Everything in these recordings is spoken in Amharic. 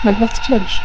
መግባት ትችላለሽ።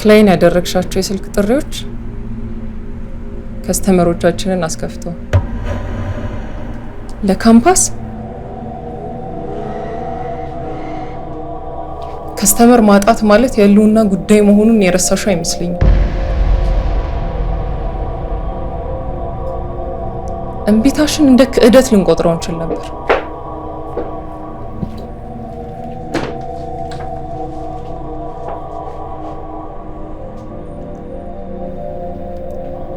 ክላይን ያደረግሻቸው የስልክ ጥሪዎች ከስተመሮቻችንን አስከፍተው ለካምፓስ ከስተመር ማጣት ማለት የህልውና ጉዳይ መሆኑን የረሳሹ አይመስልኝም። እምቢታሽን እንደ ክህደት ልንቆጥረው እንችል ነበር።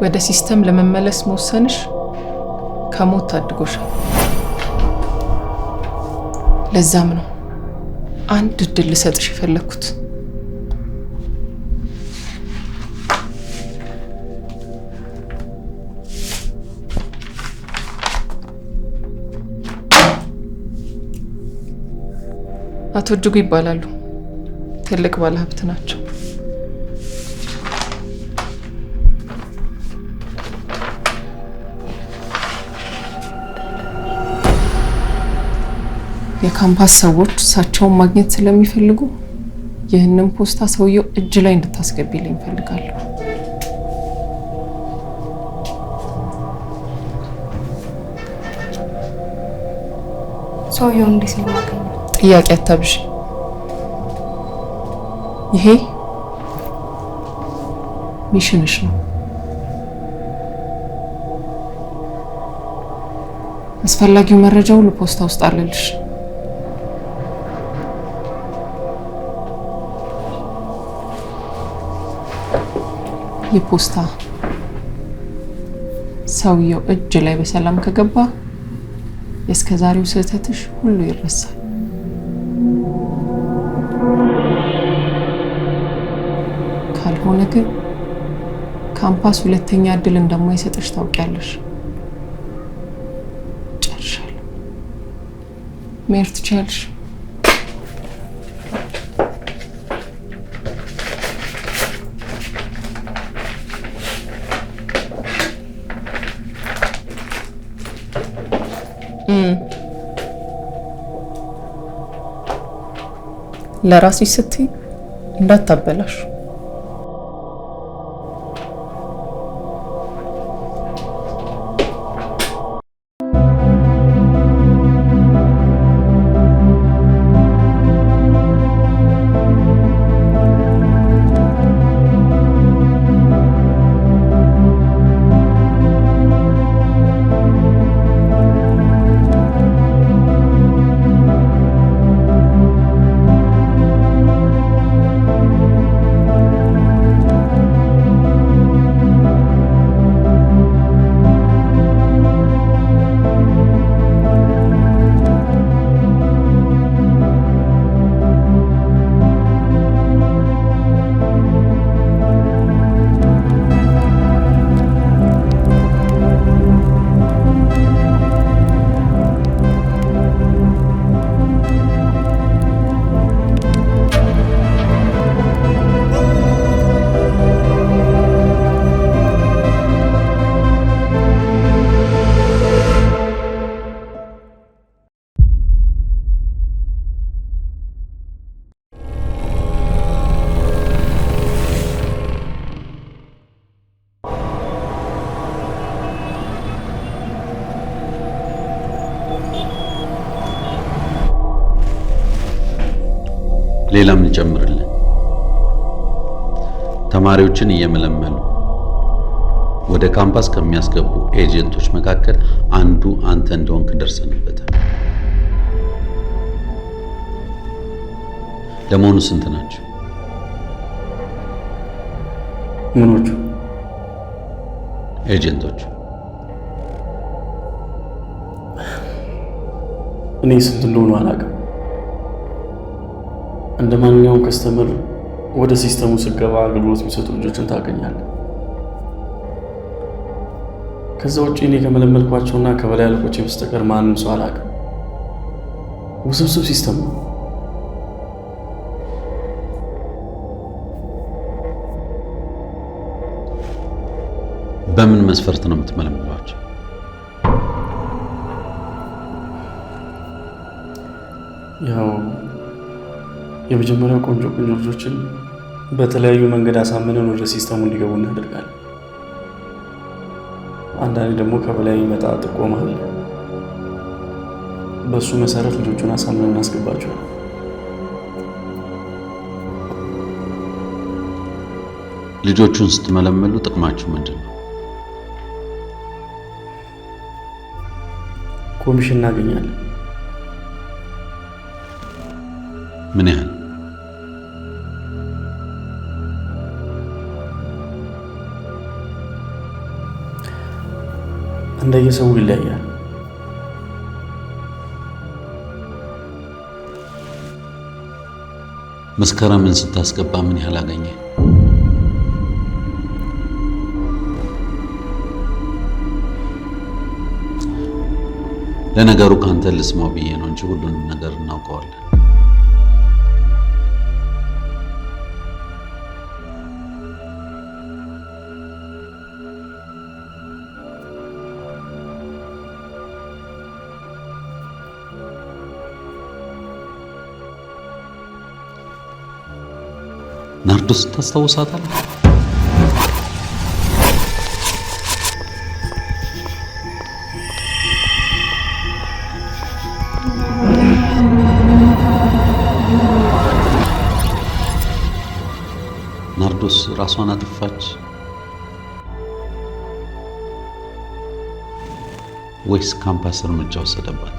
ወደ ሲስተም ለመመለስ መወሰንሽ ከሞት ታድጎሻል። ለዛም ነው አንድ እድል ልሰጥሽ የፈለኩት። አቶ እጅጉ ይባላሉ። ትልቅ ባለሀብት ናቸው። የካምፓስ ሰዎች እሳቸውን ማግኘት ስለሚፈልጉ ይህንን ፖስታ ሰውየው እጅ ላይ እንድታስገቢልኝ እፈልጋለሁ። ሰውየው እንዴት ነው የማገኘው? ጥያቄ አታብዥ። ይሄ ሚሽንሽ ነው። አስፈላጊው መረጃ ሁሉ ፖስታ ውስጥ አለልሽ። ይህ ፖስታ ሰውየው እጅ ላይ በሰላም ከገባ የእስከዛሬው ስህተትሽ ሁሉ ይረሳል። ካልሆነ ግን ካምፓስ ሁለተኛ እድል እንደማይሰጥሽ ታውቂያለሽ። ጨርሻለሁ። መሄድ ትችያለሽ። ለራስሽ ስትይ እንዳታበላሽ። ሌላም እንጨምርልን። ተማሪዎችን እየመለመሉ ወደ ካምፓስ ከሚያስገቡ ኤጀንቶች መካከል አንዱ አንተ እንደሆንክ ደርሰንበታል። ለመሆኑ ስንት ናቸው? ምኖቹ? ኤጀንቶች። እኔ ስንት እንደሆነ አላውቅም። እንደ ማንኛውም ከስተመር ወደ ሲስተሙ ስገባ አገልግሎት የሚሰጡ ልጆችን ታገኛለህ። ከዛ ውጪ እኔ ከመለመልኳቸውና ከበላይ አለቆቼ በስተቀር ማንም ሰው አላውቅም። ውስብስብ ሲስተም ነው። በምን መስፈርት ነው የምትመለምሏቸው? ያው የመጀመሪያው ቆንጆ ልጆችን በተለያዩ መንገድ አሳምነን ወደ ሲስተሙ እንዲገቡ እናደርጋለን። አንዳንዴ ደግሞ ከበላይ የሚመጣ ጥቆማ አለ። በሱ መሰረት ልጆቹን አሳምነን እናስገባቸዋለን። ልጆቹን ስትመለመሉ ጥቅማችሁ ምንድን ነው? ኮሚሽን እናገኛለን። ምን ያህል? እንደየሰው ይለያያል። መስከረምን ስታስገባ ምን ያህል አገኘ? ለነገሩ ካንተ ልስማው ብዬ ነው እንጂ ሁሉንም ነገር እናውቀዋለን። ናርዶስ ታስታውሳታለህ? ናርዶስ ራሷን አጥፋች ወይስ ካምፓስ እርምጃ ወሰደባት?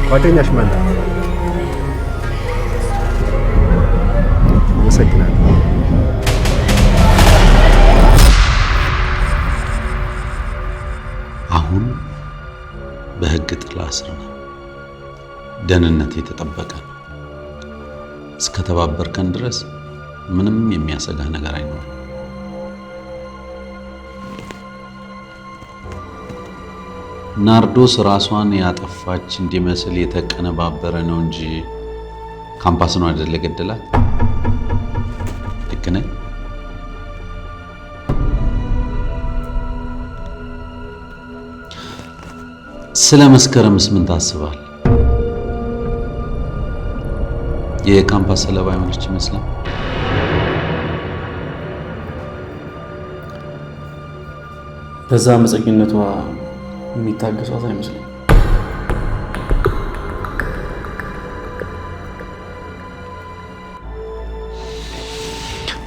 ጓደኛሽ ማን ነው? አመሰግናለሁ። አሁን በሕግ ጥላ ስር ነው። ደህንነት የተጠበቀ ነው። እስከተባበርከን ድረስ ምንም የሚያሰጋ ነገር አይኖርም። ናርዶስ ራሷን ያጠፋች እንዲመስል የተቀነባበረ ነው እንጂ ካምፓስ ነው አይደል የገደላት? ልክ ነኝ? ስለ መስከረምስ ምን ታስባል? የካምፓስ ሰለባ የሆነች ይመስላል። በዛ አመፀኝነቷ የሚታገሷት አይመስልም።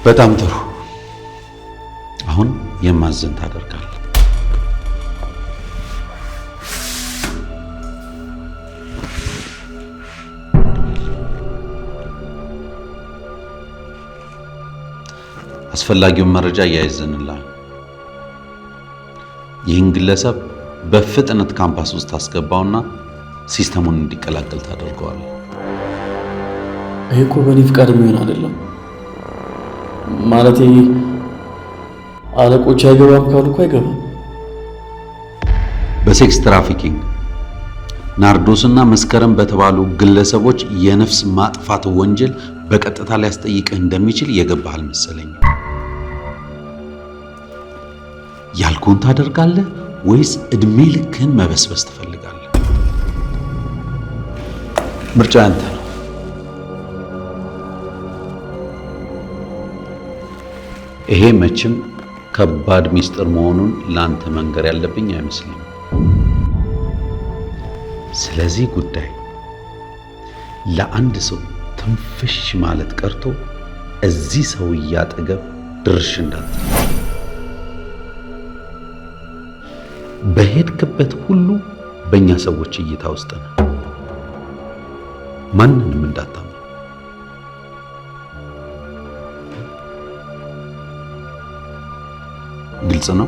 በጣም ጥሩ። አሁን የማዘን ታደርጋለህ። አስፈላጊውን መረጃ እያይዘንልሃል። ይህን ግለሰብ በፍጥነት ካምፓስ ውስጥ ታስገባውና ሲስተሙን እንዲቀላቀል ታደርገዋለህ። ይሄ እኮ በእኔ ፍቃድ የሚሆን አይደለም። ማለቴ አለቆች አይገባም ካሉ እኮ አይገባም። በሴክስ ትራፊኪንግ ናርዶስና መስከረም በተባሉ ግለሰቦች የነፍስ ማጥፋት ወንጀል በቀጥታ ሊያስጠይቅህ እንደሚችል የገባህ አልመሰለኝም። ያልኩህን ታደርጋለህ ወይስ እድሜ ልክህን መበስበስ ትፈልጋለህ? ምርጫ ያንተ ነው። ይሄ መቼም ከባድ ሚስጥር መሆኑን ላንተ መንገር ያለብኝ አይመስልኝም። ስለዚህ ጉዳይ ለአንድ ሰው ትንፍሽ ማለት ቀርቶ እዚህ ሰውዬ አጠገብ ድርሽ እንዳትል። በሄድክበት ሁሉ በእኛ ሰዎች እይታ ውስጥ ነው። ማንንም እንዳታምን። ግልጽ ነው?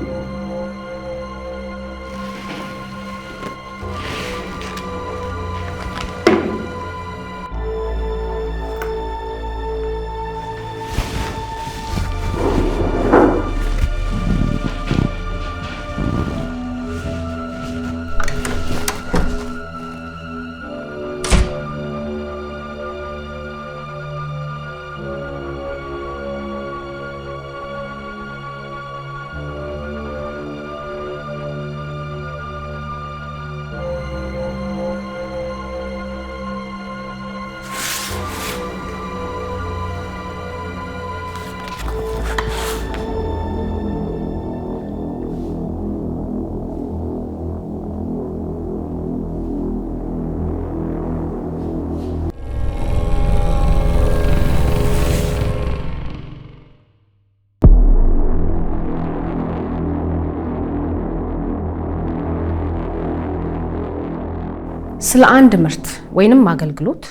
ስለ አንድ ምርት ወይንም አገልግሎት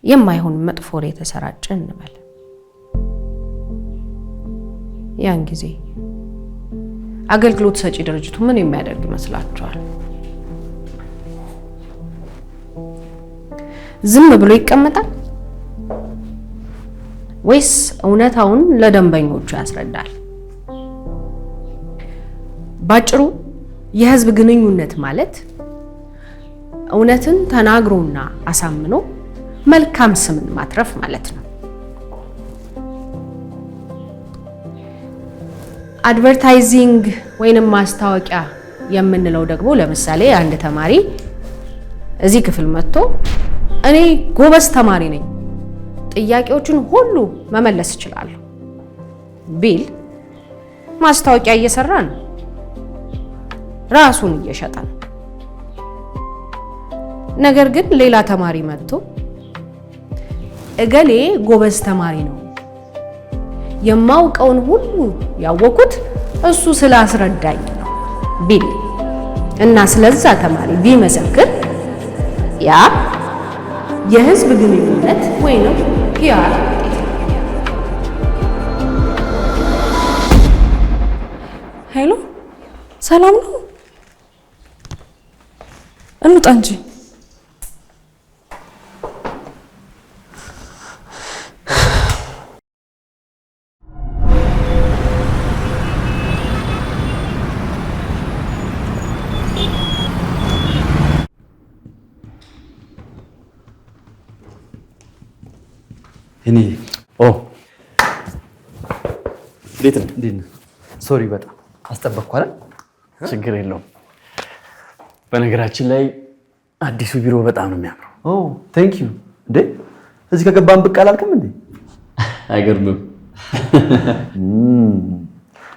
የማይሆን መጥፎ ወሬ ተሰራጨ እንበል። ያን ጊዜ አገልግሎት ሰጪ ድርጅቱ ምን የሚያደርግ ይመስላችኋል? ዝም ብሎ ይቀመጣል ወይስ እውነታውን ለደንበኞቹ ያስረዳል? ባጭሩ የህዝብ ግንኙነት ማለት እውነትን ተናግሮና አሳምኖ መልካም ስምን ማትረፍ ማለት ነው። አድቨርታይዚንግ ወይንም ማስታወቂያ የምንለው ደግሞ ለምሳሌ አንድ ተማሪ እዚህ ክፍል መጥቶ እኔ ጎበዝ ተማሪ ነኝ፣ ጥያቄዎችን ሁሉ መመለስ እችላለሁ ቢል ማስታወቂያ እየሰራ ነው፣ ራሱን እየሸጠ ነው። ነገር ግን ሌላ ተማሪ መጥቶ እገሌ ጎበዝ ተማሪ ነው፣ የማውቀውን ሁሉ ያወቁት እሱ ስላስረዳኝ ነው ቢል እና ስለዛ ተማሪ ቢመሰክር ያ የህዝብ ግንኙነት ወይንም ፒአር ሄሎ፣ ሰላም ነው? እንውጣ እንጂ። እኔ እንዴት ነህ? ሶሪ በጣም አስጠበቅኩ አይደል? ችግር የለውም። በነገራችን ላይ አዲሱ ቢሮ በጣም ነው የሚያምረው። ቴንክ ዩ። እንዴ እዚህ ከገባን ብቅ አላልክም እንዴ? አይገርምም?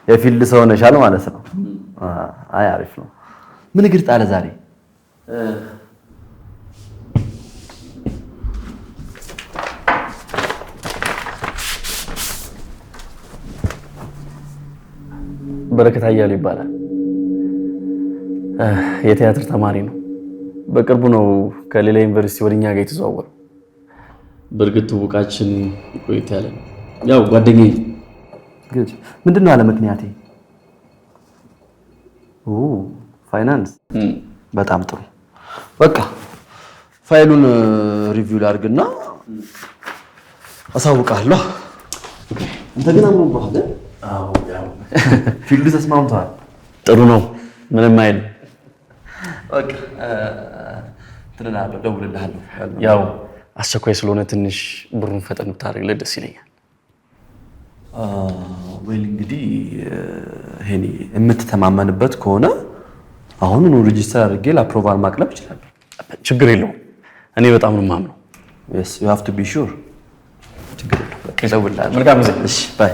የፊልድ ሰው ነሻል ማለት ነው። አይ አሪፍ ነው። ምን እግር ጣለ ዛሬ? በረከት አያሌው ይባላል። የቲያትር ተማሪ ነው። በቅርቡ ነው ከሌላ ዩኒቨርሲቲ ወደኛ ጋር የተዘዋወረው። በእርግጥ ትውውቃችን ቆይቶ ያለ ነው። ያው ጓደኛዬ። ግድ ምንድነው አለ ምክንያቴ? ፋይናንስ። በጣም ጥሩ። በቃ ፋይሉን ሪቪው ላድርግና አሳውቃለሁ። አንተ ግን አምሮብሃል። ፊልዱ ተስማምቷል። ጥሩ ነው። ምንም አይልም። በቃ ትልናለሁ፣ ደውልልሃለሁ። ያው አስቸኳይ ስለሆነ ትንሽ ብሩን ፈጠን ብታደርግልህ ደስ ይለኛል። ወይል እንግዲህ ሄኒ የምትተማመንበት ከሆነ አሁኑኑ ሬጂስተር አድርጌ ለአፕሮቫል ማቅረብ ይችላል። ችግር የለውም። እኔ በጣም ነው የማምነው። yes you have to be sure። ችግር የለውም። በቃ ደውልልሃለሁ። መልካም ጊዜ። እሺ ባይ።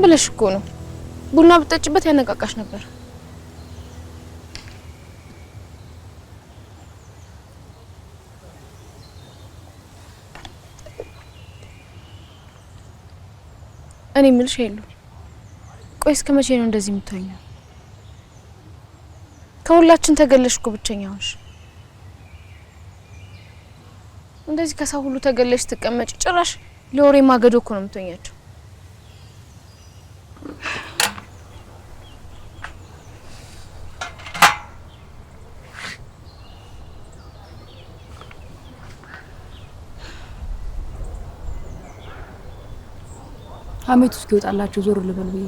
ብለሽ እኮ ነው። ቡና ብትጠጪበት ያነቃቃሽ ነበር። እኔ ምልሽ ሄሉ፣ ቆይ እስከ መቼ ነው እንደዚህ የምትሆኚው? ከሁላችን ተገለሽ እኮ ብቸኛ ሆንሽ። እንደዚህ ከሰው ሁሉ ተገለሽ ትቀመጪ፣ ጭራሽ ለወሬ ማገዶ እኮ ነው የምትሆኛቸው። ሀሜት ውስጥ ይወጣላችሁ ዞር ልበል ብዬ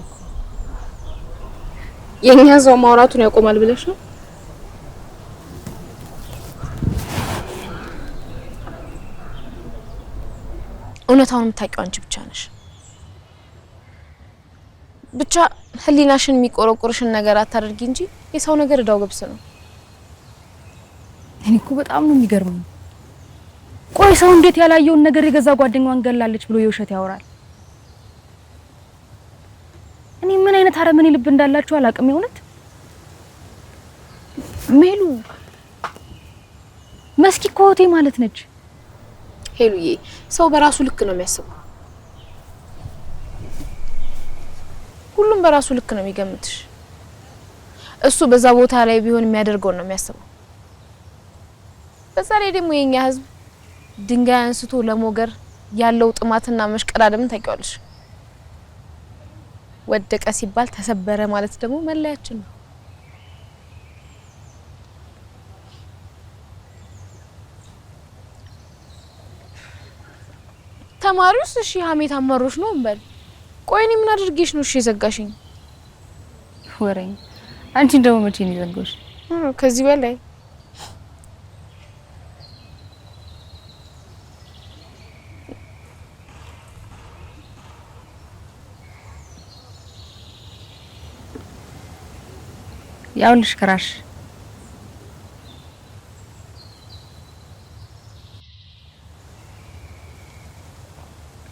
የኛ ሰው ማውራቱን ያቆማል ብለሽ ነው? እውነታውን የምታውቂው አንቺ ብቻ ነሽ። ብቻ ህሊናሽን የሚቆረቆርሽን ነገር አታደርጊ እንጂ የሰው ነገር እዳው ገብስ ነው። እኔ እኮ በጣም ነው የሚገርመው። ቆይ ሰው እንዴት ያላየውን ነገር የገዛ ጓደኛዋን ገላለች ብሎ የውሸት ያወራል? እኔ ምን አይነት አረመኔ ልብ እንዳላችሁ አላውቅም። የእውነት ሜሉ መስኪ ኮቴ ማለት ነች። ሄሉዬ፣ ሰው በራሱ ልክ ነው የሚያስበው። ሁሉም በራሱ ልክ ነው የሚገምትሽ። እሱ በዛ ቦታ ላይ ቢሆን የሚያደርገው ነው የሚያስበው። በዛ ላይ ደግሞ የኛ ህዝብ ድንጋይ አንስቶ ለሞገር ያለው ጥማትና መሽቀዳደምን ታውቂዋለሽ። ወደቀ ሲባል ተሰበረ ማለት ደግሞ መለያችን ነው። ተማሪውስ እሺ ሀሜት አመሮሽ ነው እንበል። ቆይ እኔ ምን አድርጌሽ ነው እሺ የዘጋሽኝ? ወሬኝ አንቺ ደግሞ መቼ ነው የዘጋሽ? ከዚህ በላይ ያውልሽ ክራሽ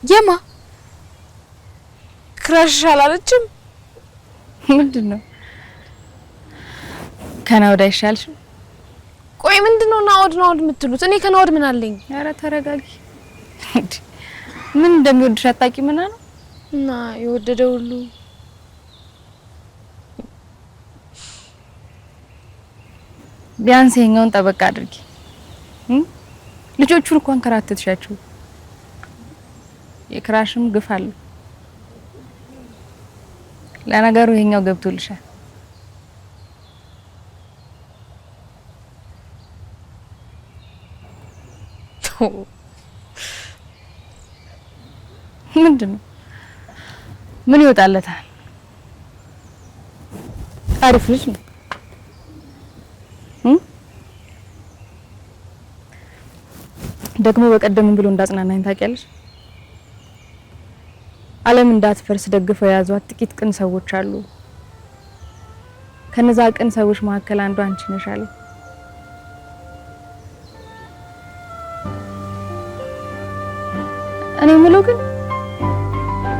የማ ክራሽ አላለችም? ምንድነው ከናውድ አይሻልሽ? ቆይ ምንድነው ናውድ የምትሉት? እኔ ከናውድ ምን አለኝ? ኧረ ተረጋጊ። ምን እንደሚወድሽ አታውቂም እና ነው እና የወደደ ሁሉ ቢያንስ የኛውን ጠበቃ አድርጊ። ልጆቹን እንኳን ከራተትሻቸው። የክራሽም ግፍ አለ። ለነገሩ ይሄኛው ገብቶልሻል። ምንድነው? ምን ይወጣለታል? አሪፍ ልጅ ነው። ደግሞ በቀደም ብሎ እንዳጽናናኝ ታውቂያለሽ። ዓለም እንዳትፈርስ ደግፈው የያዟት ጥቂት ቅን ሰዎች አሉ። ከነዛ ቅን ሰዎች መካከል አንዱ አንቺ ነሽ አለ። እኔ የምለው ግን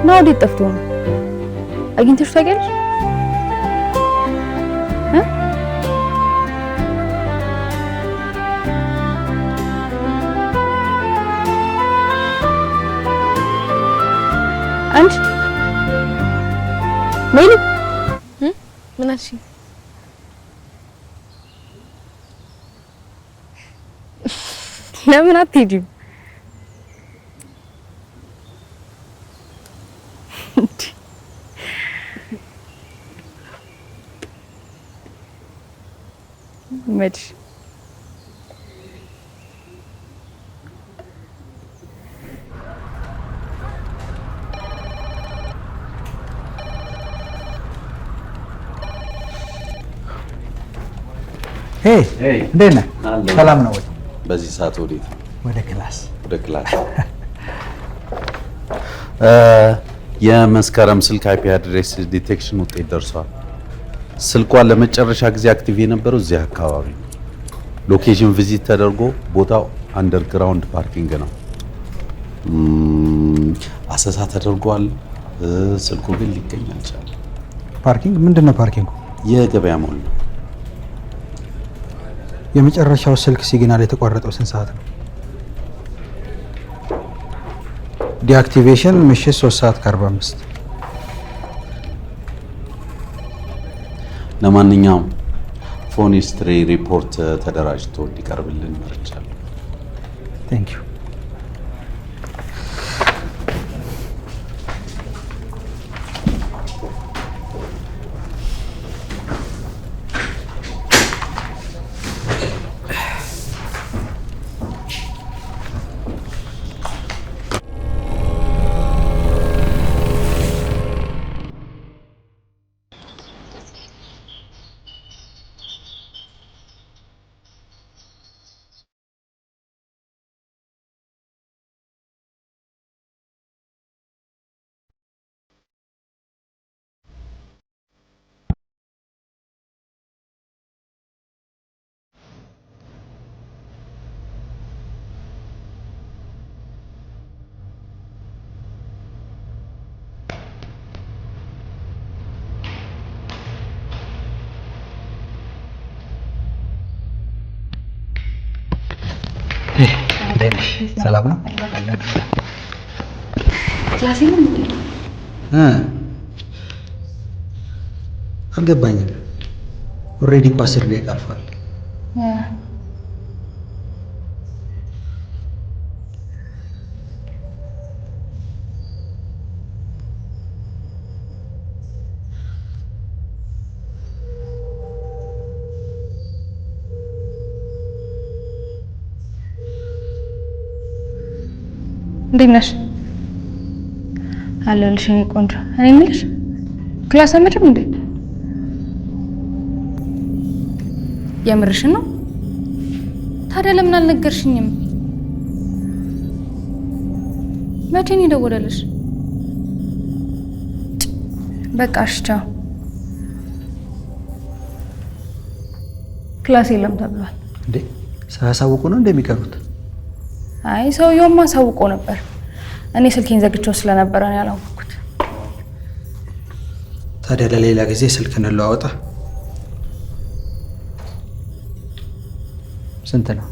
ናውድ ጠፍቶ ነው። አግኝተሽ ታውቂያለሽ? አንቺ ሜሉ ምን አልሽ? ለምን አትሄጂም? መች እንዴት ነህ? ሰላም ነው ወይ? በዚህ ሰዓት ወዴት? ወደ ክላስ። ወደ ክላስ። የመስከረም ስልክ አይፒ አድሬስ ዲቴክሽን ውጤት ደርሷል። ስልኳን ለመጨረሻ ጊዜ አክቲቭ የነበረው እዚህ አካባቢ ነው። ሎኬሽን ቪዚት ተደርጎ ቦታው አንደርግራውንድ ፓርኪንግ ነው። አሰሳ ተደርጓል። ስልኩ ግን ሊገኝ አልቻለም። ፓርኪንግ ምንድነው? ፓርኪንጉ የገበያ ሞል ነው። የመጨረሻው ስልክ ሲግናል የተቋረጠው ስንት ሰዓት ነው? ዲአክቲቬሽን ምሽት 3:45 ለማንኛውም ፎን ሂስትሪ ሪፖርት ተደራጅቶ እንዲቀርብልን መርጫለሁ። ቴንክ ዩ። ሰላም ነው? ክላሴ ነው እንዴ? አልገባኝም። ኦልሬዲ እኮ 10 ደቂቃ አልፏል። እንዴት ነሽ? አለሁልሽ የኔ ቆንጆ። እኔ የምልሽ ክላስ አመጭም እንዴ? የምርሽን ነው? ታዲያ ለምን አልነገርሽኝም? መቼ ነው የደወለልሽ? በቃ እሺ ቻው። ክላስ የለም ተብሏል። እንዴ ሳያሳውቁ ነው እንደሚቀሩት? አይ ሰውየውማ አሳውቆ ነበር። እኔ ስልኬን ዘግቼው ስለነበረ ነው ያላወቅኩት። ታዲያ ለሌላ ጊዜ ስልክ እንለዋወጣ። ስንት ነው?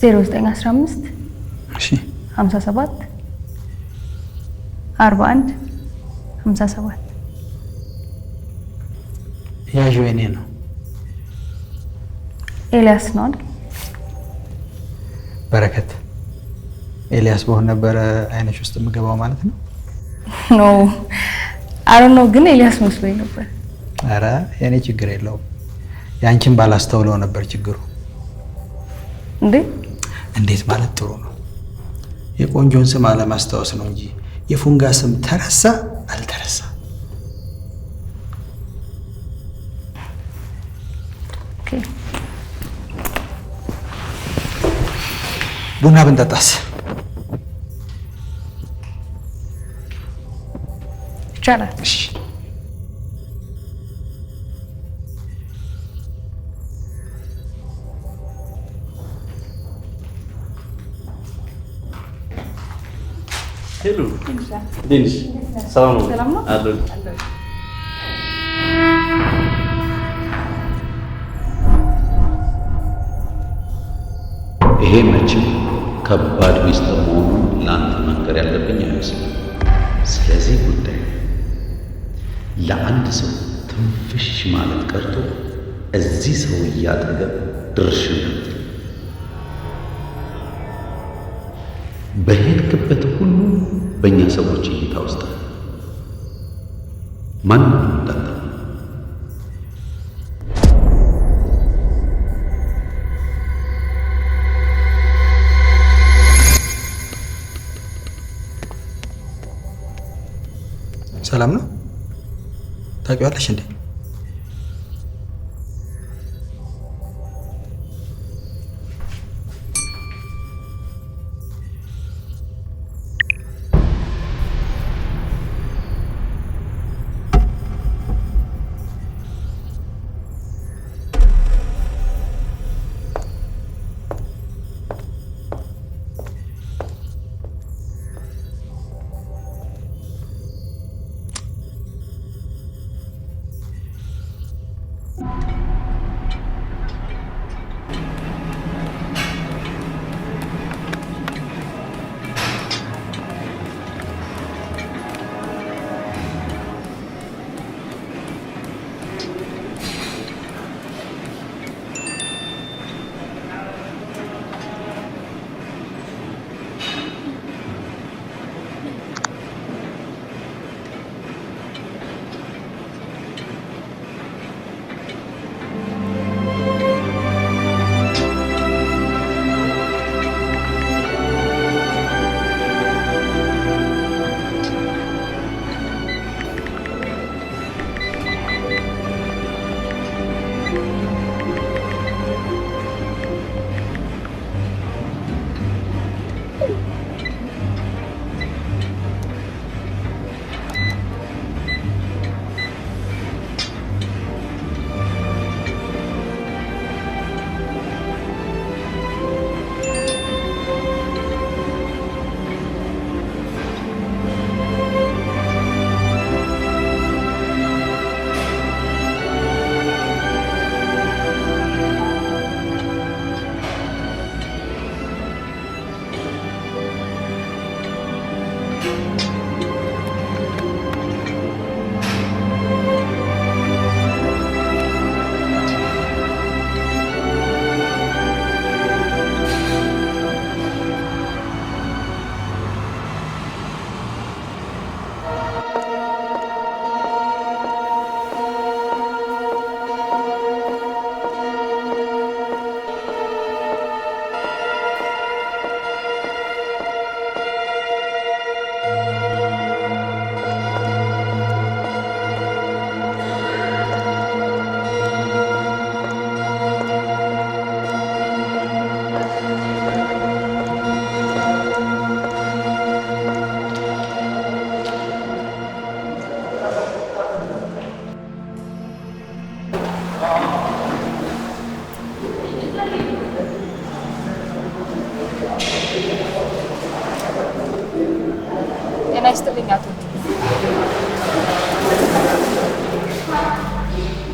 0915 እሺ 57 41 57 ያዥው የኔ ነው። ኤልያስ ነው አይደል? በረከት ኤልያስ በሆነ ነበረ አይነሽ ውስጥ የምገባው ማለት ነው? ኖ አይ ዶንት ኖ፣ ግን ኤልያስ መስሎኝ ነበር። አረ የኔ ችግር የለውም። ያንቺን ባላስተውለው ነበር ችግሩ። እንዴ እንዴት ማለት ጥሩ ነው። የቆንጆን ስም አለማስታወስ ነው እንጂ የፉንጋ ስም ተረሳ አልተረሳ። ኦኬ ቡና ብንጠጣስ? ይቻላል። እሺ ሄሎ ዲንሽ ሰላም ነው? ሰላም ነው? አሎ ይሄ መቼም ከባድ ሚስጥር መሆኑን ለአንተ መንገር ያለብኝ አይመስልም። ስለዚህ ጉዳይ ለአንድ ሰው ትንፍሽ ማለት ቀርቶ እዚህ ሰው እያጠገብ ድርሽ እንዳትል። በሄድክበት ሁሉ በእኛ ሰዎች እይታ ውስጥ ማንም እንዳትል። ሰላም ነው? ታውቂዋለሽ እንዴ?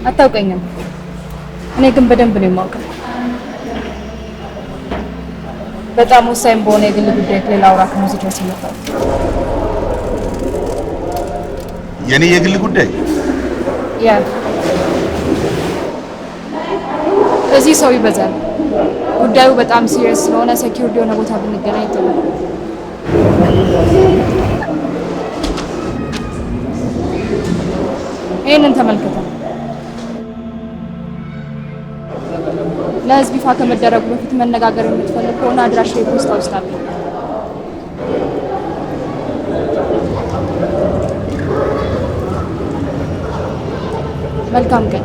አታውቀኝም። እኔ ግን በደንብ ነው የማውቀው። በጣም ወሳኝ በሆነ የግል ጉዳይ ላይ ላውራክ ነው እዚህ ድረስ የመጣሁት። የኔ የግል ጉዳይ? ያ እዚህ ሰው ይበዛል። ጉዳዩ በጣም ሲሪየስ ስለሆነ ሴኩሪቲ የሆነ ቦታ ብንገናኝ ጥሩ። ይህንን ተመልከተ። ለህዝብ ይፋ ከመደረጉ በፊት መነጋገር የምትፈልግ ከሆነ አድራሻ የፖስታ ውስጥ አለ። መልካም ቀን።